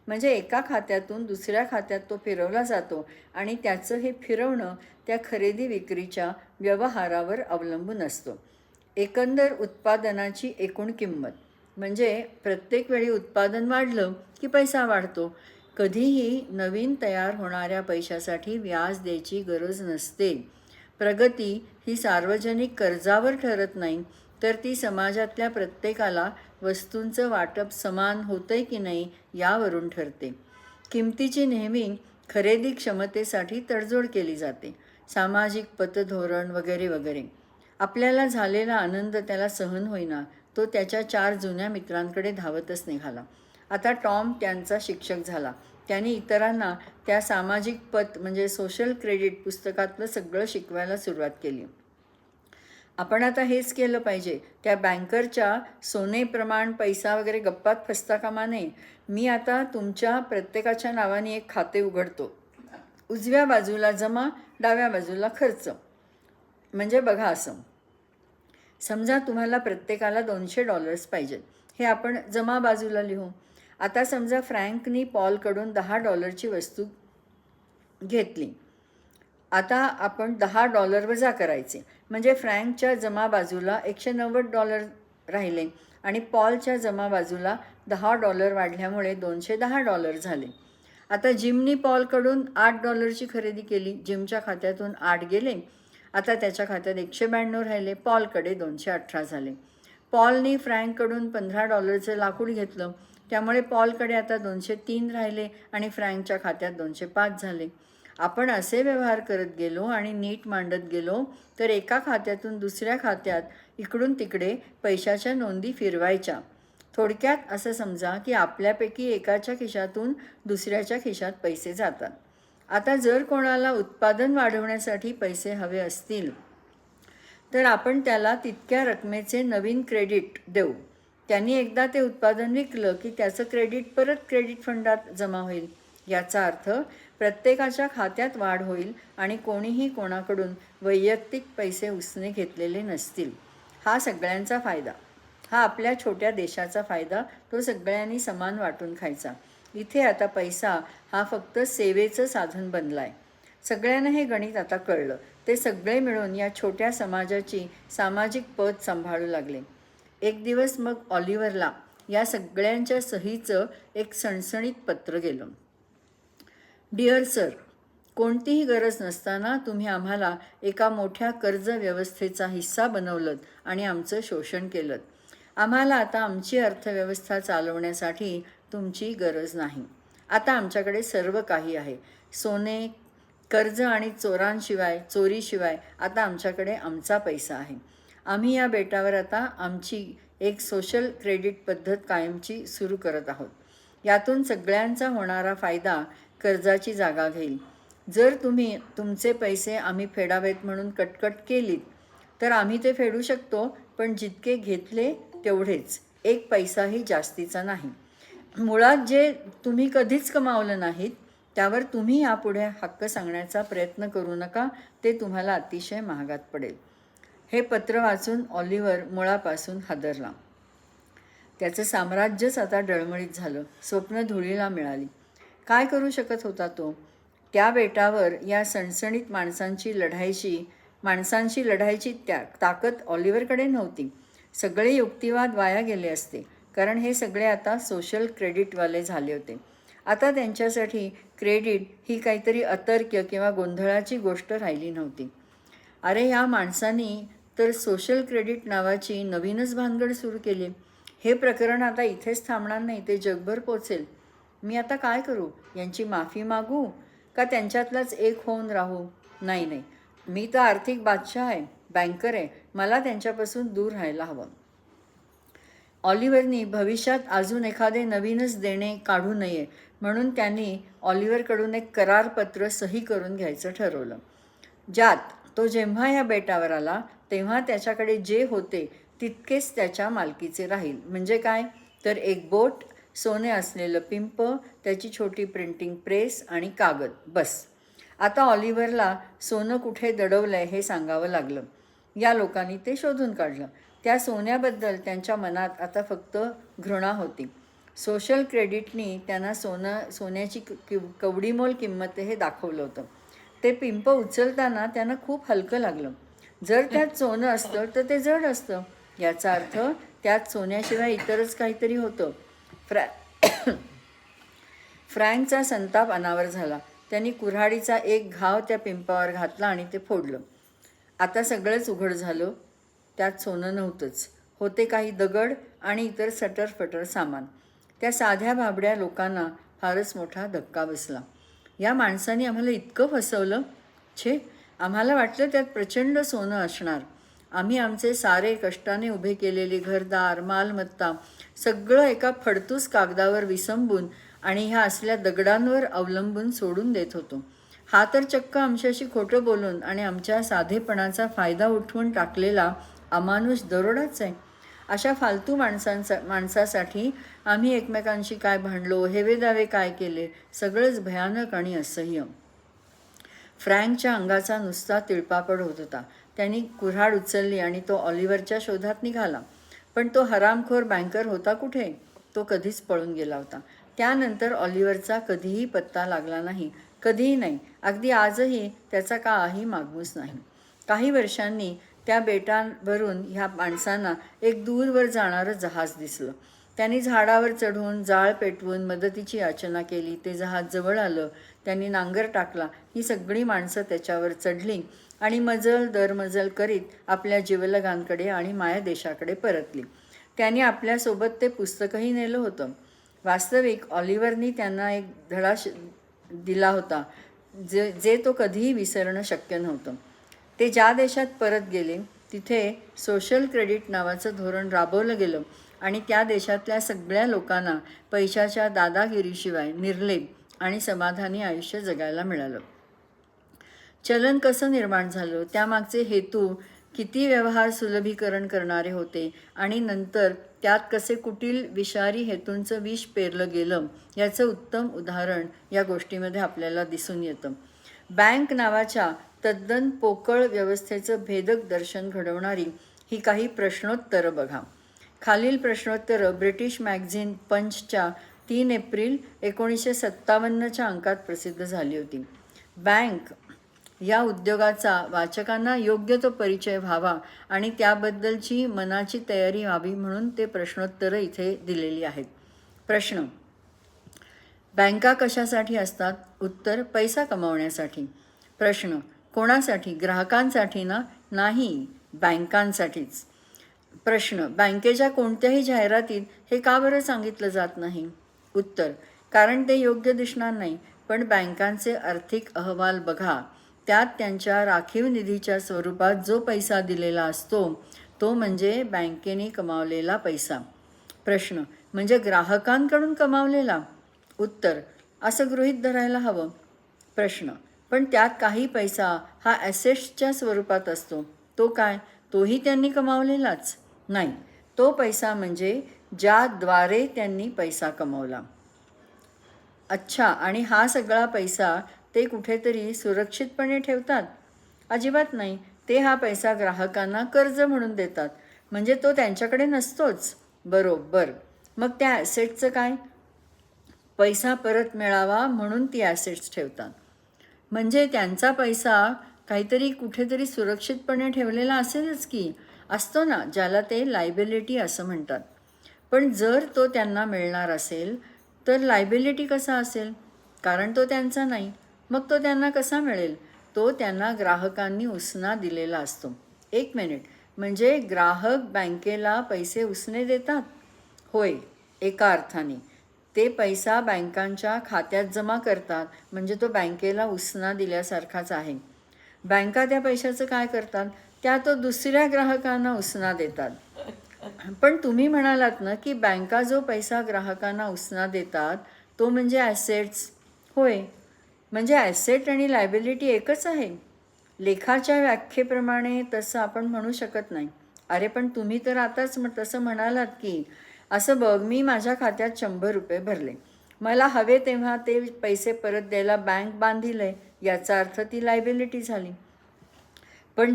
म्हणजे एका खात्यातून दुसऱ्या खात्यात तो फिरवला जातो आणि त्याचं हे फिरवणं त्या खरेदी विक्रीच्या व्यवहारावर अवलंबून असतो. एकंदर उत्पादनाची एकूण किंमत म्हणजे प्रत्येक वेळी उत्पादन वाढलं की पैसा वाढतो. कधीही नवीन तयार होणाऱ्या पैशासाठी व्याज द्यायची गरज नसते. प्रगती ही सार्वजनिक कर्जावर ठरत नाही, तर ती समाजातल्या प्रत्येकाला वस्तूंचं वाटप समान होतंय की नाही यावरून ठरते. किमतीची नेहमी खरेदी क्षमतेसाठी तडजोड केली जाते. सामाजिक पतधोरण वगैरे वगैरे. आपल्याला झालेला आनंद त्याला सहन होईना. तो त्याच्या 4 जुन्या मित्रांकडे धावतच निघाला. आता टॉम त्यांचा शिक्षक झाला. त्यांनी इतरांना त्या सामाजिक पत म्हणजे सोशल क्रेडिट पुस्तकातलं सगळं शिकवायला सुरुवात केली. आपण आता हेच केलं पाहिजे. त्या बँकरच्या सोने प्रमाण पैसा वगैरे गप्पात फसता कामा नये. मी आता तुमच्या प्रत्येकाच्या नावाने एक खाते उघडतो. उजव्या बाजूला जमा, डाव्या बाजूला खर्च. म्हणजे बघा असं, समजा तुम्हाला प्रत्येकाला $200 पाहिजेत. हे आपण जमा बाजूला लिहू आता समजा फ्रँकनी पॉलकडून $10ची वस्तू घेतली. आता आपण $10 वजा करायचे, म्हणजे फ्रँकच्या जमा बाजूला $190 राहिले आणि पॉलच्या जमा बाजूला $10 वाढल्यामुळे $210 झाले. आता जिमनी पॉलकडून $8ची खरेदी केली. जिमच्या खात्यातून 8 गेले. आता त्याच्या खात्यात 192 राहिले. पॉलकडे 218 झाले. पॉलनी फ्रँककडून $15चं लाकूड घेतलं, त्यामुळे पॉलकडे आता 203 राहिले आणि फ्रँकच्या खात्यात 205 झाले. आपण असे व्यवहार करत गेलो आणि नीट मांडत गेलो तर एका खात्यातून दुसऱ्या खात्यात इकडून तिकडे पैशाच्या नोंदी फिरवायच्या. थोडक्यात असं समजा की आपल्यापैकी एकाच्या खिशातून दुसऱ्याच्या खिशात पैसे जातात. आता जर कोणाला उत्पादन वाढवण्यासाठी पैसे हवे असतील तर आपण त्याला तितक्या रकमेचे नवीन क्रेडिट देऊ. त्यांनी एकदा ते उत्पादन विकलं की त्याचं क्रेडिट परत क्रेडिट फंडात जमा होईल. याचा अर्थ प्रत्येकाच्या खात्यात वाढ होईल आणि कोणीही कोणाकडून वैयक्तिक पैसे उसने घेतलेले नसतील. हा सगळ्यांचा फायदा. हा आपल्या छोट्या देशाचा फायदा. तो सगळ्यांनी समान वाटून खायचा. इथे आता पैसा हा फक्त सेवेचं साधन बनला आहे. सगळ्यांना हे गणित आता कळलं. ते सगळे मिळून या छोट्या समाजाची सामाजिक पत सांभाळू लागले. एक दिवस मग ऑलिव्हरला या सगळ्यांच्या सहीचं एक सणसणीत पत्र गेलं. डिअर सर, कोणतीही गरज नसताना तुम्ही आम्हाला एका मोठ्या कर्ज व्यवस्थेचा हिस्सा बनवलं आणि आमचं शोषण केलं. आम्हाला आता आमची अर्थव्यवस्था चालवण्यासाठी तुमची गरज नाही. आता आमच्याकडे सर्व काही आहे. सोने, कर्ज आणि चोरीशिवाय आता आमच्याकडे आमचा पैसा आहे. आम्ही या बेटावर आता आमची एक सोशल क्रेडिट पद्धत कायमची सुरू करत आहोत. यातून सगळ्यांचा होणारा फायदा कर्जाची जागा घेईल. जर तुम्ही तुमचे पैसे आम्ही फेडावेत म्हणून कटकट केलीत तर आम्ही ते फेडू शकतो, पण जितके घेतले तेवढेच, एक पैसाही जास्तीचा नाही. मुळात जे तुम्ही कधीच कमावलं नाहीत त्यावर तुम्ही यापुढे हक्क सांगण्याचा प्रयत्न करू नका. ते तुम्हाला अतिशय महागात पडेल. हे पत्र वाचून ऑलिव्हर मुळापासून हादरला. त्याचं साम्राज्यच आता डळमळीत झालं. स्वप्न धुळीला मिळाली. काय करू शकत होता तो? त्या बेटावर या सणसणीत माणसांशी लढायची ताकद ऑलिव्हरकडे नव्हती. सगळे युक्तिवाद वाया गेले असते, कारण हे सगळे आता सोशल क्रेडिटवाले झाले होते. आता त्यांच्यासाठी क्रेडिट ही काहीतरी अतर्क्य किंवा गोंधळाची गोष्ट राहिली नव्हती. अरे, या माणसांनी तर सोशल क्रेडिट नावाची नवीनच भानगड सुरू केली. हे प्रकरण आता इथेच थांबणार नाही, ते जगभर पोचेल. मी आता काय करू? यांची माफी मागू का त्यांच्यातलाच एक होऊन राहू? नाही, मी तर आर्थिक बादशाह आहे, बँकर आहे. मला त्यांच्यापासून दूर राहायला हवं. ऑलिव्हरनी भविष्यात अजून एखादे नवीनच देणे काढू नये म्हणून त्यांनी ऑलिव्हरकडून एक करारपत्र सही करून घ्यायचं ठरवलं, ज्यात तो जेव्हा या बेटावर आला तेव्हा त्याच्याकडे जे होते तितकेच त्याच्या मालकीचे राहील. म्हणजे काय तर एक बोट, सोने असलेलं पिंप, त्याची छोटी प्रिंटिंग प्रेस आणि कागद, बस. आता ऑलिव्हरला सोनं कुठे दडवलंय हे सांगावं लागलं. या लोकांनी ते शोधून काढलं. त्या सोन्याबद्दल त्यांच्या मनात आता फक्त घृणा होती. सोशल क्रेडिटनी त्यांना सोन्याची कवडीमोल किंमत हे दाखवलं होतं. ते पिंप उचलताना त्यांना खूप हलकं लागलं. जर त्यात सोनं असतं तर ते जड असतं. याचा अर्थ त्यात सोन्याशिवाय इतरच काहीतरी होतं. फ्रँकचा संताप अनावर झाला. त्यांनी कुऱ्हाडीचा एक घाव त्या पिंपावर घातला आणि ते फोडलं. आता सगळंच उघड झालं. त्यात सोनं नव्हतंच. होते काही दगड आणि इतर सटरफटर सामान. त्या साध्या भाबड्या लोकांना फारच मोठा धक्का बसला. या माणसाने आम्हाला इतकं फसवलं. छे, आम्हाला वाटलं त्यात प्रचंड सोनं असणार. आम्ही आमचे सारे कष्टाने उभे केलेले घरदार, मालमत्ता सगळं एका फडतूस कागदावर विसंबून आणि ह्या असल्या दगडांवर अवलंबून सोडून देत होतो. हा तर चक्क आमच्याशी खोटं बोलून आणि आमच्या साधेपणाचा फायदा उठवून टाकलेला अमानुष दरोडाच आहे. अशा फालतू माणसासाठी आम्ही एकमेकांशी काय भांडलो, हेवेदावे काय केले, सगळंच भयानक आणि असह्य. फ्रँकच्या अंगाचा नुसता तिळपापड होत होता. त्यांनी कुऱ्हाड उचलली आणि तो ऑलिव्हरच्या शोधात निघाला. पण तो हरामखोर बँकर होता कुठे? तो कधीच पळून गेला होता. त्यानंतर ऑलिव्हरचा कधीही पत्ता लागला नाही. कधीही नाही, अगदी आजही त्याचा काही मागमूस नाही. काही वर्षांनी त्या बेटावरून ह्या माणसांना एक दूरवर जाणारं जहाज दिसलं. त्यांनी झाडावर चढून जाळ पेटवून मदतीची याचना केली. ते जहाज जवळ आलं. त्यांनी नांगर टाकला. ही सगळी माणसं त्याच्यावर चढली आणि मजल दरमजल करीत आपल्या जीवलगांकडे आणि मायादेशाकडे परतली. त्यांनी आपल्यासोबत ते पुस्तकही नेलं होतं. वास्तविक ऑलिव्हरनी त्यांना एक धडा दिला होता जे तो कधीही विसरणं शक्य नव्हतं. ते ज्या देशात परत गेले तिथे सोशल क्रेडिट नावाचं धोरण राबवलं गेलं आणि त्या देशातल्या सगळ्या लोकांना पैशाच्या दादागिरीशिवाय निर्लेप आणि समाधानी आयुष्य जगायला मिळालं. चलन कसं निर्माण झालं, त्यामागचे हेतू किती व्यवहार सुलभीकरण करणारे होते आणि नंतर त्यात कसे कुटील विषारी हेतूंचं विष पेरलं गेलं याचं उत्तम उदाहरण या गोष्टीमध्ये आपल्याला दिसून येतं. बँक नावाच्या तद्दन पोकळ व्यवस्थेचं भेदक दर्शन घडवणारी ही काही प्रश्नोत्तरं बघा. खालील प्रश्नोत्तरं ब्रिटिश मॅगझिन पंचच्या 3 एप्रिल 1957च्या अंकात प्रसिद्ध झाली होती. बँक या उद्योगाचा वाचकांना योग्य तो परिचय व्हावा आणि त्याबद्दलची मनाची तयारी व्हावी म्हणून ते प्रश्नोत्तरं इथे दिलेली आहेत. प्रश्न: बँका कशासाठी असतात? उत्तर: पैसा कमावण्यासाठी. प्रश्न: कोणासाठी? ग्राहकांसाठी ना? नाही, बँकांसाठीच. प्रश्न: बँकेच्या कोणत्याही जाहिरातीत हे का बरं सांगितलं जात नाही? उत्तर: कारण ते योग्य दिसणार नाही. पण बँकांचे आर्थिक अहवाल बघा, त्यात त्यांच्या राखीव निधीच्या स्वरूपात जो पैसा दिलेला असतो तो म्हणजे बँकेने कमावलेला पैसा. प्रश्न: म्हणजे ग्राहकांकडून कमावलेला? उत्तर: असं गृहीत धरायला हवं. प्रश्न: पण त्यात काही पैसा हा ॲसेट्सच्या स्वरूपात असतो, तो काय? तोही त्यांनी कमावलेलाच? नाही, तो पैसा म्हणजे ज्याद्वारे त्यांनी पैसा कमावला. अच्छा, आणि हा सगळा पैसा ते कुठेतरी सुरक्षितपणे ठेवतात? अजिबात नाही. ते हा पैसा ग्राहकांना कर्ज म्हणून देतात, म्हणजे तो त्यांच्याकडे नसतोच. बरोबर. मग त्या ॲसेटचं काय? पैसा परत मिळावा म्हणून ती ॲसेट्स ठेवतात. म्हणजे त्यांचा पैसा काहीतरी कुठेतरी सुरक्षितपणे ठेवलेला असेलच की. असतो ना, ज्याला ते लायबिलिटी असं म्हणतात. पण जर तो त्यांना मिळणार असेल तर लायबिलिटी कसा असेल? कारण तो त्यांचा नाही. मग तो त्यांना कसा मिळेल? तो त्यांना ग्राहकांनी उसना दिलेला असतो. एक मिनिट, म्हणजे ग्राहक बँकेला पैसे उसने देतात? होय, एका अर्थाने. ते पैसा बँकांच्या खात्यात जमा करतात, म्हणजे तो बँकेला उसना दिल्यासारखाच आहे. बँका त्या पैशाचं काय करतात? त्या तो दुसऱ्या ग्राहकांना उसना देतात. पण तुम्ही म्हणालात ना की बँका जो पैसा ग्राहकांना उसना देतात तो म्हणजे ॲसेट्स. होय, म्हणजे ॲसेट आणि लायबिलिटी एकच आहे? लेखाच्या व्याख्येप्रमाणे तसं आपण म्हणू शकत नाही. अरे पण तुम्ही तर आताच तसं म्हणालात की. असं बघ, मी माझ्या खात्यात 100 रुपये भरले. मला हवे तेव्हा ते पैसे परत द्यायला बँक बांधील आहे, याचा अर्थ ती लायबिलिटी झाली. पण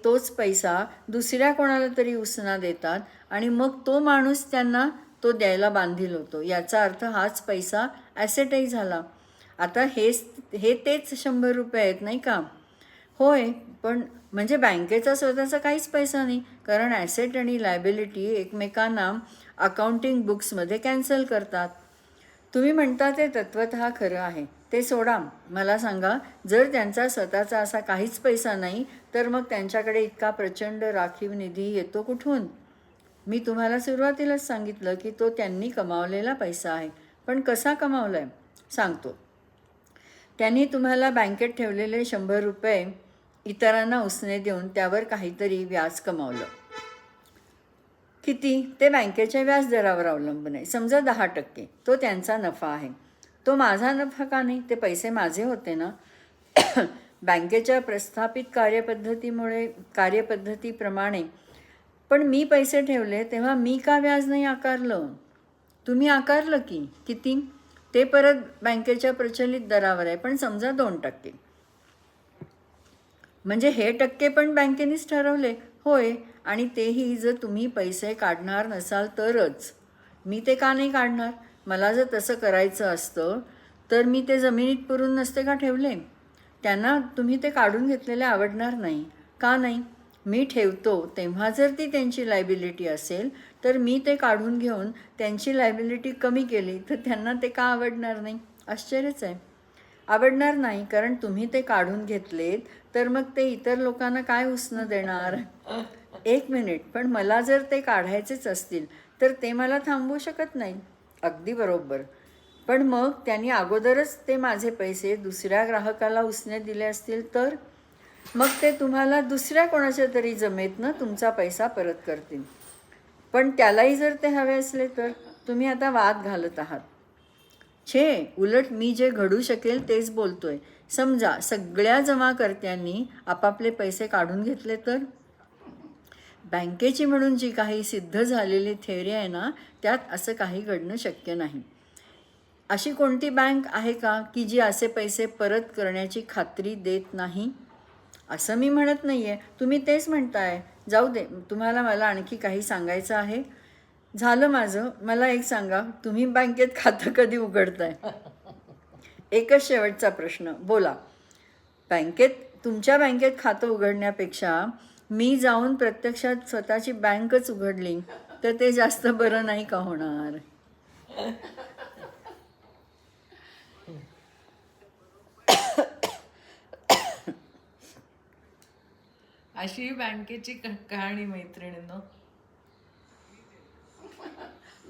तोच पैसा दुसऱ्या कोणाला तरी उसना देतात आणि मग तो माणूस त्यांना तो द्यायला बांधील होतो, याचा अर्थ हाच पैसा ॲसेटही झाला. आता तेच 100 रुपये आहेत, नाही का? होय, पण म्हणजे बँकेचा स्वतःचा काहीच पैसा नाही, कारण ॲसेट आणि लायबिलिटी एकमेकांना अकाउंटिंग बुक्समध्ये कॅन्सल करतात. तुम्ही म्हणता ते तत्वतः खरं आहे. ते सोडा, मला सांगा, जर त्यांचा स्वतःचा असा काहीच पैसा नाही तर मग त्यांच्याकडे इतका प्रचंड राखीव निधी येतो कुठून? मी तुम्हाला सुरुवातीलाच सांगितलं की तो त्यांनी कमावलेला पैसा आहे. पण कसा कमावला आहे? सांगतो. त्यांनी तुम्हाला बँकेत ठेवलेले 100 रुपये इतरांना उसने देऊन त्यावर काहीतरी व्याज कमावलं. किती? ते बँकेच्या व्याजदरावर अवलंबून आहे. समजा 10%. तो त्यांचा नफा आहे. तो माझा नफा का नाही? ते पैसे माझे होते ना. बँकेच्या प्रस्थापित कार्यपद्धतीप्रमाणे. पण मी पैसे ठेवले तेव्हा मी का व्याज नाही आकारलं? तुम्ही आकारलं की. किती? ते परत बँकेच्या प्रचलित दरावर आहे, पण समजा 2%. म्हणजे हे टक्के पण बँकेनेच ठरवले? होय, आणि तेही जर तुम्ही पैसे काढणार नसाल तरच. मी ते का नाही काढणार? मला जर तसं करायचं असतं तर मी ते जमिनीत पुरून नसते का ठेवले. त्यांना तुम्ही ते काढून घेतलेले आवडणार नाही. का नाही? मी ठेवतो तेव्हा जर ती त्यांची लायबिलिटी असेल तर मी ते काढून घेऊन त्यांची लायबिलिटी कमी केली तर त्यांना ते का आवडणार नाही? आश्चर्यच आहे. आवडणार नाही, कारण तुम्ही ते काढून घेतलेत तर मग ते इतर लोकांना काय उसणं देणार? एक मिनिट, पण मला जर ते काढायचेच असतील तर ते मला थांबवू शकत नाही. अगदी बरोबर. पण मग त्यांनी अगोदरच ते माझे पैसे दुसऱ्या ग्राहकाला उसने दिले असतील तर मग ते तुम्हाला दुसऱ्या कोणाच्या तरी जमेतनं तुमचा पैसा परत करतील. पण त्यालाही जर ते हवे असले तर तुम्ही आता वाद घालत आहात. उलट मी जे घडू शकेल तेच बोलतोय. समजा सगळ्या जमाकर्त्यांनी आपापले पैसे काढून घेतले तर बँकेची म्हणून जी काही सिद्ध झालेली थेअरी आहे ना, त्यात असं काही घडणं शक्य नाही. अशी कोणती बँक आहे का की जी असे पैसे परत करण्याची खात्री देत नाही? असं मी म्हणत नाही आहे, तुम्ही तेच म्हणताय. जाऊ दे, तुम्हाला मला आणखी काही सांगायचं आहे? झालं माझं. मला एक सांगा, तुम्ही बँकेत खातं कधी उघडताय? एकच शेवटचा प्रश्न, बोला. तुमच्या बँकेत खातं उघडण्यापेक्षा मी जाऊन प्रत्यक्षात स्वतःची बँकच उघडली तर ते जास्त बरं नाही का होणार?
अशी बँकेची कहाणी मैत्रिणींनो.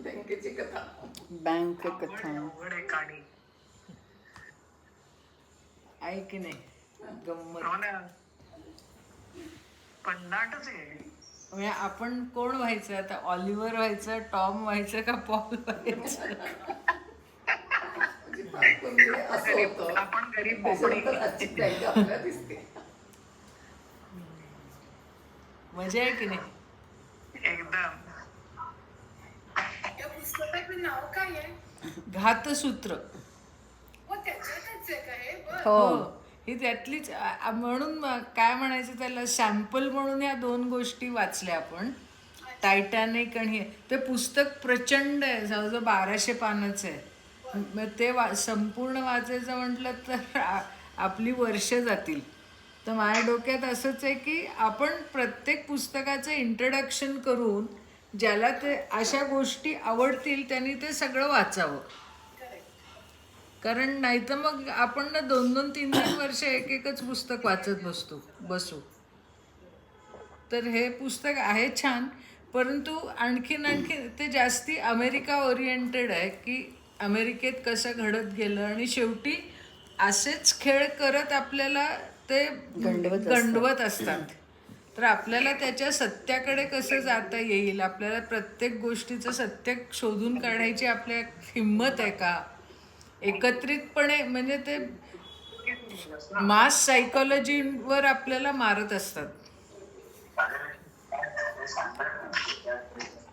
बँकेची कथा.
बँक कथा
अवघड आहे कहाणी.
आहे की नाही? गंमत.
हो ना. पन्नाटच आहे.
म्हणजे आपण कोण व्हायचं आता? ऑलिव्हर व्हायचं, टॉम व्हायचं का पॉल व्हायचं?
आपण गरीब बोबडी.
मजा आहे की नाही?
एकदम.
या पुस्तकाचं नाव काय आहे?
घातसूत्र.
हो, त्याच्यातच आहे का हे? बरं.
हो, ही त्यातलीच म्हणून काय म्हणायचं त्याला, सॅम्पल म्हणून या 2 गोष्टी वाचल्या आपण, टायटॅनिक आणि हे. ते पुस्तक प्रचंड आहे, जवळजवळ 1200 पानाचं आहे. मग ते संपूर्ण वाचायचं म्हटलं तर आपली वर्ष जातील. तर माझ्या डोक्यात असंच आहे की आपण प्रत्येक पुस्तकाचं इंट्रोडक्शन करून ज्याला ते अशा गोष्टी आवडतील त्यांनी ते सगळं वाचावं. कारण नाही तर मग आपण ना 2-2, 3-3 वर्ष एकच पुस्तक वाचत बसू. तर हे पुस्तक आहे छान, परंतु आणखीन ते जास्ती अमेरिका ओरिएंटेड आहे की अमेरिकेत कसं घडत गेलं आणि शेवटी असेच खेळ करत आपल्याला ते गंडवत असतात. तर आपल्याला त्याच्या सत्याकडे कसं जाता येईल, आपल्याला प्रत्येक गोष्टीचं सत्य शोधून काढायची आपल्या हिंमत आहे का, एकत्रितपणे, म्हणजे ते मास सायकोलॉजीवर आपल्याला मारत असतात.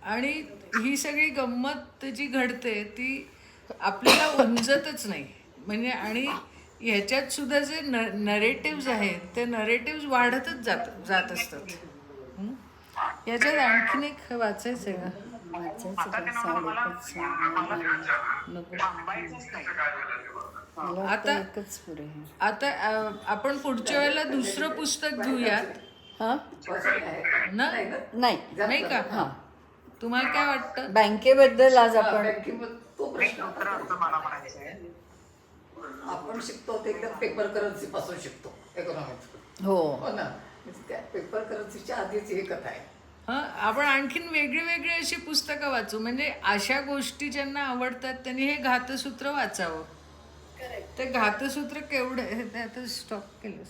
आणि ही सगळी गंमत जी घडते ती आपल्याला उमजतच नाही. म्हणजे आणि ह्याच्यात सुद्धा जे नरेटिव्ज आहेत ते नरेटिव्ज वाढतच जात असतात. याच्यात आणखीन एक वाचायचं आहे का? आता आपण पुढच्या वेळेला दुसरं पुस्तक घेऊयात.
हां
नाही का? हां, तुम्हाला काय वाटतं?
बँकेबद्दल आज आपण
तो प्रश्न मला म्हणायचं आहे. आपण शिकतो ते एकदम पेपर करन्सी पासून शिकतो, इकॉनॉमिक्स.
हो
ना, त्या पेपर करन्सीच्या आधीच ही कथा आहे.
आपण आणखीन वेगळी अशी पुस्तकं वाचू. म्हणजे अशा गोष्टी ज्यांना आवडतात त्यांनी हे घातसूत्र वाचावं. ते घातसूत्र केवढं, आता स्टॉप केलं.